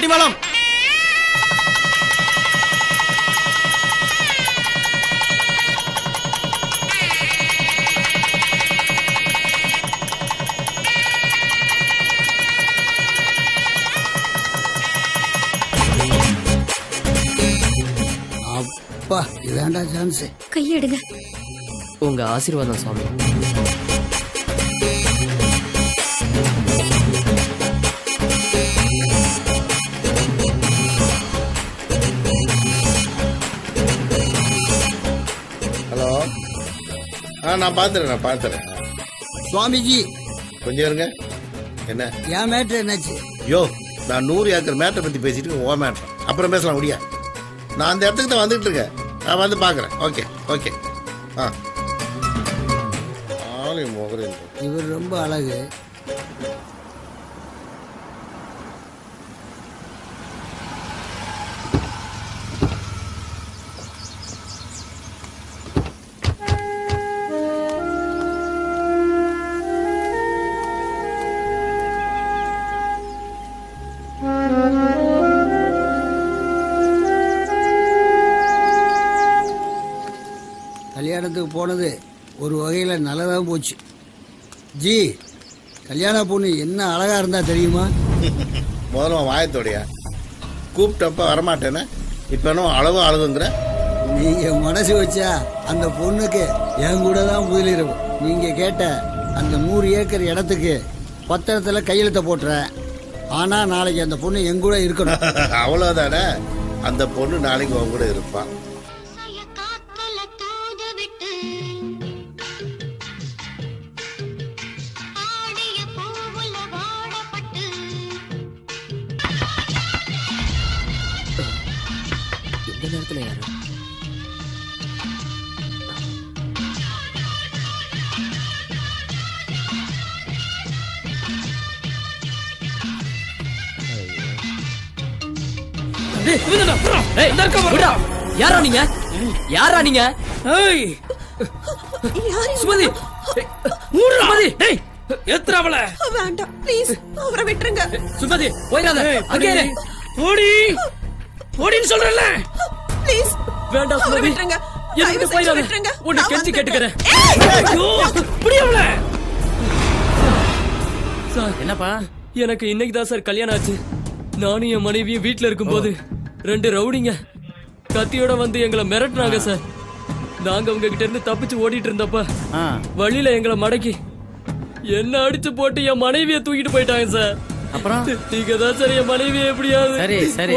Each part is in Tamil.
கட்டிமலம். அப்பா இதாண்டா சான்ஸ். கையெடுங்க. உங்க ஆசீர்வாதம் சுவாமி. ஹலோ. நான் பாத்துறேன். சுவாமிஜி கொஞ்சம் இருங்க. என்ன என் மேட்ரு என்னாச்சு? யோ, நான் 100 ஏக்கர் மேட்டரை பத்தி பேசிட்டு ஓ மேட்டர் அப்புறம் பேசலாம் முடியா? நான் அந்த இடத்துக்கு தான் வந்துட்டு இருக்கேன். நான் வந்து பாக்குறேன். ஓகே. இவர் ரொம்ப அழகு. கல்யாணத்துக்கு போனது ஒரு வகையில் நல்லதாக போச்சு. ஜி, கல்யாண பொண்ணு என்ன அழகா இருந்தா தெரியுமா? முதல்ல வாயத்தோடையா கூப்பிட்டப்ப வரமாட்டேன்னு இப்ப என்ன அளவு அழகுங்கிற? நீங்க மனசு வச்சா அந்த பொண்ணுக்கு என் கூட தான் முதலிரவு. நீங்க கேட்ட அந்த 100 ஏக்கர் இடத்துக்கு பத்திரத்துல கையெழுத்த போட்டுறேன். ஆனா நாளைக்கு அந்த பொண்ணு என் கூட இருக்கணும். அவ்வளவுதானே? அந்த பொண்ணு நாளைக்கு உன் கூட இருப்பான். எந்த நேரத்துல யாரு? யாரா நீங்க? சுமதி, எத்ராவல வேண்டாம் ப்ளீஸ், அவரை விட்டுருங்க. சுமதி போயிடாத. அங்கே ஓடின்னு சொல்றல. ப்ளீஸ் வேண்டாம் சுமதி, விட்டுருங்க. எதுக்கு போயிடாத? உன்னை கெஞ்சி கேட்டுக்கிறேன். புரியல சார். என்னப்பா? எனக்கு இன்னைக்கு தான் சார் கல்யாணம் ஆச்சு. நானும் என் மனைவியும் வீட்டுல இருக்கும்போது 2 ரவுடிங்க கத்தியோட வந்து எங்களை மிரட்டினாங்க சார். நாங்க அவங்க கிட்ட இருந்து தப்பிச்சு ஓடிட்டு இருந்தப்ப வழியில எங்களை மடக்கி என்ன அடிச்சு போட்டு என் மனைவியை தூக்கிட்டு போயிட்டாங்க சார். அப்புறம் நீங்க தான் சார் என் மனைவியை எப்படியாவது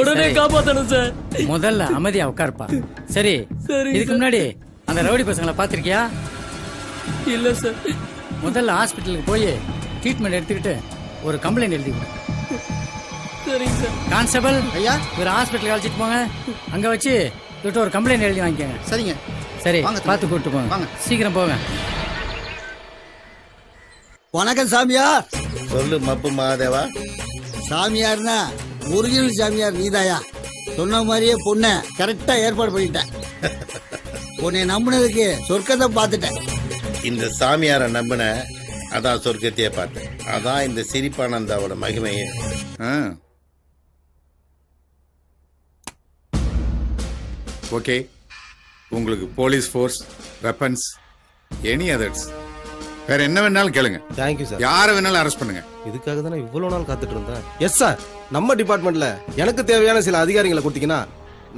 உடனே காப்பாத்தணும் சார். முதல்ல அமைதியா உட்காருப்பா. சரி, இதுக்கு முன்னாடி அந்த ரவுடி பசங்களை பாத்திருக்கியா? இல்ல சார். முதல்ல ஹாஸ்பிட்டலுக்கு போய் ட்ரீட்மெண்ட் எடுத்துக்கிட்டு ஒரு கம்ப்ளைண்ட் எழுதி கொடு. சரிங்க சார். கான்ஸ்டபிள் ஐயா, ஒரு ஹாஸ்பிட்டலுக்கு அழைச்சிட்டு போங்க. அங்க வச்சு இவர்கிட்ட ஒரு கம்ப்ளைண்ட் எழுதி வாங்கிக்கோங்க. சரிங்க. சரி, பார்த்து கூப்பிட்டு போங்க. சீக்கிரம் போங்க. வணக்கம் சாமியார். சொல்லு மப்பு மகாதேவா. சாமியார்னா ஒரிஜினல் சாமியார் நீதாயா? சொன்ன மாதிரியே பொண்ணை கரெக்டா ஏற்பாடு பண்ணிட்டேன். உன்னை நம்பினதுக்கு சொர்க்கத்தை பார்த்துட்டேன். இந்த சாமியாரை நம்பின அதான் சொர்க்கத்தையே பார்த்தேன். அதான் இந்த சிரிப்பானந்தாவோட மகிமையே. ஓகே, உங்களுக்கு police force, weapons, any others வேற என்ன வேணாலும் கேளுங்க. Thank you sir. யாரை வேணாலும் அரெஸ்ட் பண்ணுங்க. இதுக்காக தான் இவ்வளவு நாள் காத்துட்டு இருந்தேன். எஸ் சார், நம்ம டிபார்ட்மெண்ட்ல எனக்கு தேவையான சில அதிகாரிகளை கொடுத்தீங்கன்னா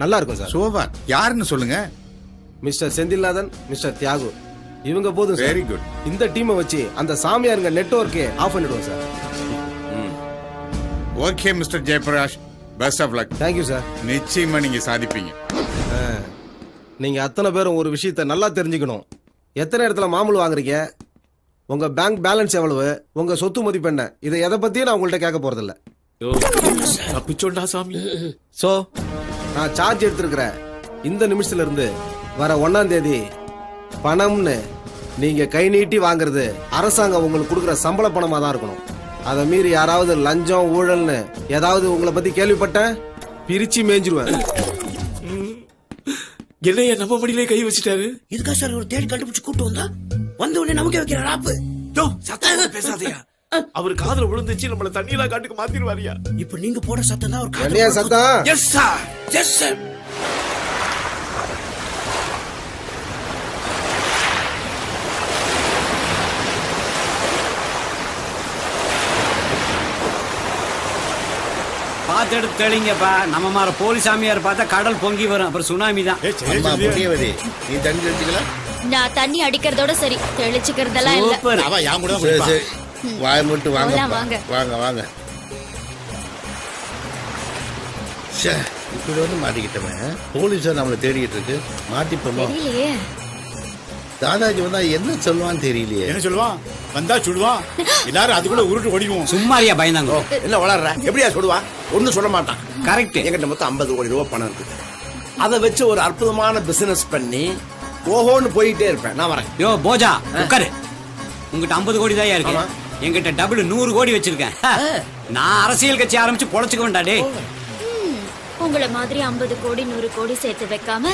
நல்லா இருக்கும் சார். சோபார் யாருன்னு சொல்லுங்க. மிஸ்டர் செந்தில்நாதன், மிஸ்டர் தியாகு, இவங்க போதும். Very good. இந்த டீமை வச்சு அந்த சாமியாருங்க நெட்வொர்க்கே ஆஃப் பண்ணிடுவோம் sir. Okay mister Jayaprakash, best of luck. Thank you sir. நிச்சயமா நீங்க சாதிப்பீங்க. நீங்க அத்தனை பேரும் ஒரு விஷயத்தை நல்லா தெரிஞ்சுக்கணும். எத்தனை இடத்துல மாமூல் வாங்குறீங்க, உங்க பேங்க் பேலன்ஸ் எவ்வளவு, உங்க சொத்து மதிப்பு என்ன, இதை எதை பத்தியும் நான் உங்கள்கிட்ட கேட்க போறதில்ல. சோ நான் சார்ஜ் எடுத்திருக்கிற இந்த நிமிஷத்துல இருந்து வர 1ஆம் தேதி பணம்னு நீங்க கை நீட்டி வாங்குறது அரசாங்கம் உங்களுக்கு கொடுக்குற சம்பள பணமா தான் இருக்கணும். அதை மீறி யாராவது லஞ்சம் ஊழல்னு ஏதாவது உங்களை பத்தி கேள்விப்பட்டேன், பிரிச்சு மேய்ஞ்சிருவேன். என்னைய நம்ம மடியிலே கை வச்சுட்டாரு. இதுக்கா சார் ஒரு தேடி கண்டுபிடிச்சு கூட்டு வந்தா வந்த உடனே நமக்கே வைக்கிற ராப்பு. சத்தமா பேசாதயா. அவர் காதுல விழுந்துச்சு நம்மள தண்ணியில காட்டுக்கு மாத்திடுவாரியா? இப்ப நீங்க போட சத்தம் தான் ஒரு என்னையா சத்தம்? Yes sir, yes sir. பார்த்து தெளிங்கப்பா. நம்ம மாதிரி போலீஸ் சாமியார் பார்த்தா கடல் பொங்கி வரும், அப்புறம் சுனாமி தான். அம்மா புண்ணியவதி, நீ தண்ணி தெளிச்சுக்கல? நான் தண்ணி அடிக்கிறதோட சரி, தெளிச்சுக்கிறதெல்லாம் இல்ல. சூப்பர். அவ யான் கூட சரி சரி, வாய் மட்டும் வாங்க வாங்க. வாங்க வாங்க. ச்சே, இப்படி வந்து மாட்டிக்கிட்டவன் போலீஸார் நம்மளை தேடிக்கிட்டு இருக்கு. மாட்டிப்போமோ? தெரியலையே. தாதாஜி வந்தா என்ன சொல்லுவான்னு தெரியலையே. என்ன சொல்லுவான்? வந்தா சுடுவான், எல்லாரும் அதுக்குள்ள உருட்டு ஓடிடுவோம். சும்மாரியா பயந்தாங்க. என்ன வளர்ற? எப்படியா சொல்லுவான்? ஒன்னும் சொல்ல மாட்டான். கரெக்ட். என்கிட்ட மொத்தம் 50 கோடி ரூபாய் பணம் இருக்குது. அதை வச்சு ஒரு அற்புதமான பிசினஸ் பண்ணி ஓஹோன்னு போயிட்டே இருப்பேன். நான் வரேன். யோ போஜா, உட்காரு. உங்ககிட்ட 50 கோடி தான் இருக்கு. என்கிட்ட டபுள் 100 கோடி வச்சிருக்கேன். நான் அரசியல் கட்சி ஆரம்பிச்சு பொழைச்சுக்க வேண்டாடே. உங்கள மாதிரி 50 கோடி 100 கோடி சேர்த்து வைக்காம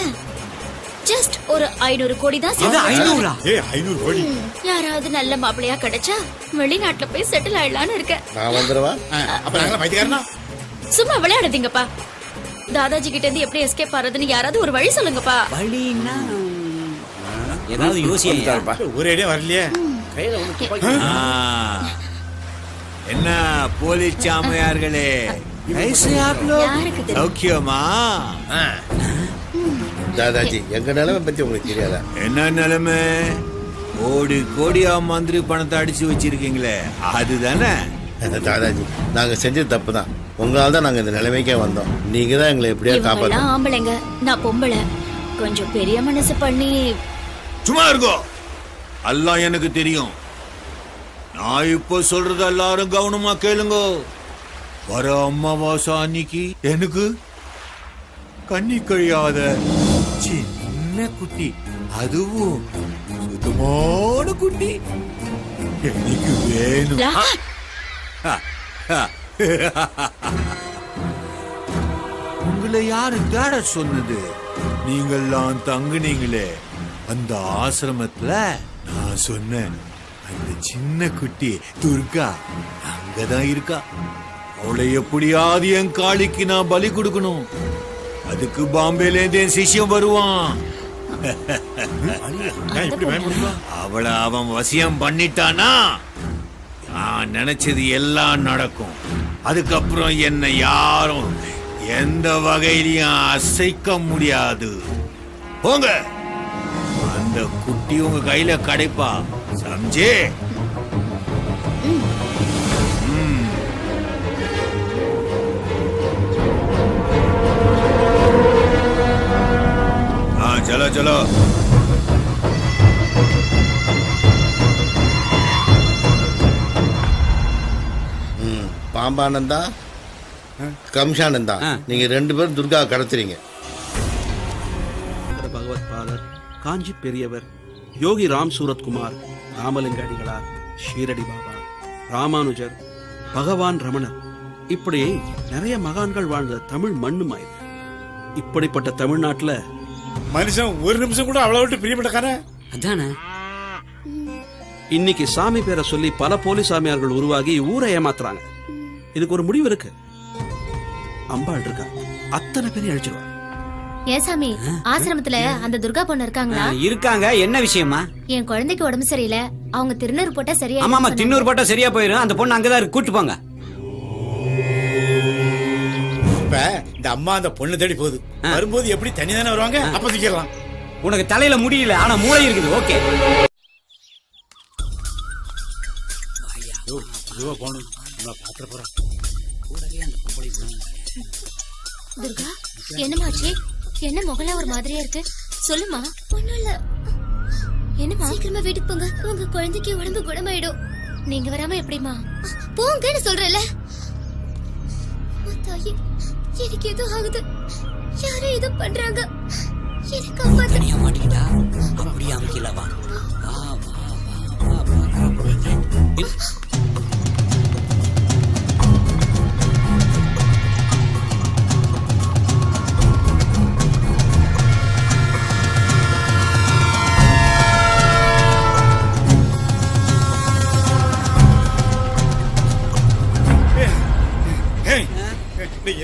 ஜஸ்ட் ஒரு 500 கோடி தான் இது 500? 500 கோடி. யாராவது நல்ல மாப்பிளையா கிடைச்சா வெளிநாட்டுல போய் செட்டில் ஆயிடலான்னு இருக்கேன். நான் வந்துடுவா. அப்ப நாங்க பைத்தியக்காரனா? சும்மா விளையாடாதீங்கப்பா. தாதாஜி கிட்ட இருந்து எப்படி எஸ்கேப் ஆறதுன்னு யாராவது ஒரு வழி சொல்லுங்கப்பா. வழின்னா ஏதாவது யோசியா? ஒரு ஐடியா வரலையே. கையில ஒண்ணு துப்பாக்கி. என்ன போலீஸ் சாமியார்களே, யாருக்கு தெரியும்? சௌக்கியமா? தாதாஜி, எங்க நிலைமை பத்தி உங்களுக்கு தெரியாதா? என்ன நிலைமை? கோடி கோடியா மந்திரி பணத்தை அடிச்சு வச்சிருக்கீங்களே, அதுதானே? தாதாஜி, நாங்க செஞ்சது தப்பு தான். உங்களால தான் நாங்க இந்த நிலைமைக்கே வந்தோம். நீங்க தான் எங்களை எப்படியா காப்பாற்ற. இவங்கெல்லாம் ஆம்பளைங்க, நான் பொம்பளை. கொஞ்சம் பெரிய மனசு பண்ணி. சும்மா இருக்கோ, எல்லாம் எனக்கு தெரியும். நான் இப்போ சொல்றது எல்லாரும் கவனமா கேளுங்க. வர அமாவாசை அன்னைக்கு எனக்கு கண்ணி கழியாத சின்ன குட்டி, அதுவும் சுத்தமான குட்டி எனக்கு வேணும். உங்களை யாரு தேட சொன்னது? நீங்கெல்லாம் தங்குனீங்களே அந்த ஆசிரமத்துல, நான் சொன்னேன் அந்த சின்ன குட்டி துர்கா அங்கதான் இருக்கா. அவளை எப்படியாவது என் காளிக்கு நான் பலி கொடுக்கணும். அதுக்கு பாம்பேல இருந்து என் சிஷ்யம் வருவான். அவளை அவன் வசியம் பண்ணிட்டானா நான் நினைச்சது எல்லாம் நடக்கும். அதுக்கப்புறம் என்னை யாரும் எந்த வகையிலையும் அசைக்க முடியாது. போங்க, அந்த குட்டி உங்க கையில கிடைப்பா, சம்ஜே? चलो चलो. பாம்பானந்தா, கம்ஷானந்தா, நீங்க 2 பேரும் துர்கா கடத்துறீங்க. பகவத் பாதர், காஞ்சி பெரியவர், யோகி ராம் சூரத்குமார், ராமலிங்க அடிகளார், ஷீரடி பாபா, ராமானுஜர், பகவான் ரமணர், இப்படி நிறைய மகான்கள் வாழ்ந்த தமிழ் மண்ணுமா இது. இப்படிப்பட்ட தமிழ்நாட்டுல மனுஷன் ஒரு நிமிஷம் கூட அவ்வளவு விட்டு பிரியப்பட்டக்கார அதானே. இன்னைக்கு சாமி பேரை சொல்லி பல போலீஸ் சாமியார்கள் உருவாகி ஊரை ஏமாத்துறாங்க. இதுக்கு ஒரு முடிவு இருக்கு. அம்பாள் இருக்கா, அத்தனை பேரையும் அழிச்சிருவாங்க. ஏன் சாமி, ஆசிரமத்துல அந்த துர்கா பொண்ணு இருக்காங்களா? இருக்காங்க. என்ன விஷயமா? என் குழந்தைக்கு உடம்பு சரியில்லை, அவங்க திருநூறு போட்டா சரியா? ஆமா, திருநூறு போட்டா சரியா போயிடும். அந்த பொண்ணு அங்கதான் இருக்கு, கூட்டு போங்க. இப்ப இந்த அம்மா அந்த பொண்ணு தேடி போகுது. வரும்போது எப்படி தண்ணி தானே வருவாங்க, அப்ப தூக்கிடலாம். உனக்கு தலையில முடியல, ஆனா மூளை இருக்குது. ஓகே, துர்கா, என்னமாச்சு? என்ன முகலா ஒரு மாதிரியா இருக்கு? சொல்லுமா. ஒண்ணும் இல்ல. என்னமா? சீக்கிரமா வீட்டுக்கு போங்க, உங்க குழந்தைக்கு உடம்பு குணமாயிடும். நீங்க வராம எப்படிமா? போங்கன்னு சொல்றல. தாயே, எனக்கு ஏதோ ஆகுது. யாரோ ஏதோ பண்றாங்க. எனக்கு அம்மா மாட்டிக்கிட்டா அப்படியே அமைக்கலவா? வா வா வா வா.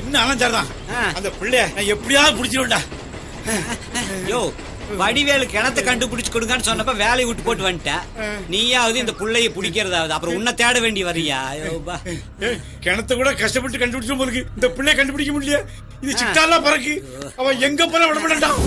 என்ன அலஞ்சார்தான் அந்த பிள்ளைய நான் எப்படியாவது பிடிச்சிருவேன்டா. யோ வடிவேலு கிணத்தை கண்டுபிடிச்சு கொடுங்கன்னு சொன்னப்ப வேலையை விட்டு போட்டு வந்துட்டேன். நீயாவது இந்த புள்ளைய பிடிக்கிறதாவது அப்புறம் உன்னை தேட வேண்டி வரியா? கிணத்தை கூட கஷ்டப்பட்டு கண்டுபிடிச்சு போருக்கு இந்த பிள்ளைய கண்டுபிடிக்க முடியல. இது சிட்டாலாம் பறக்கு அவன் எங்க போற விட மாட்டான்.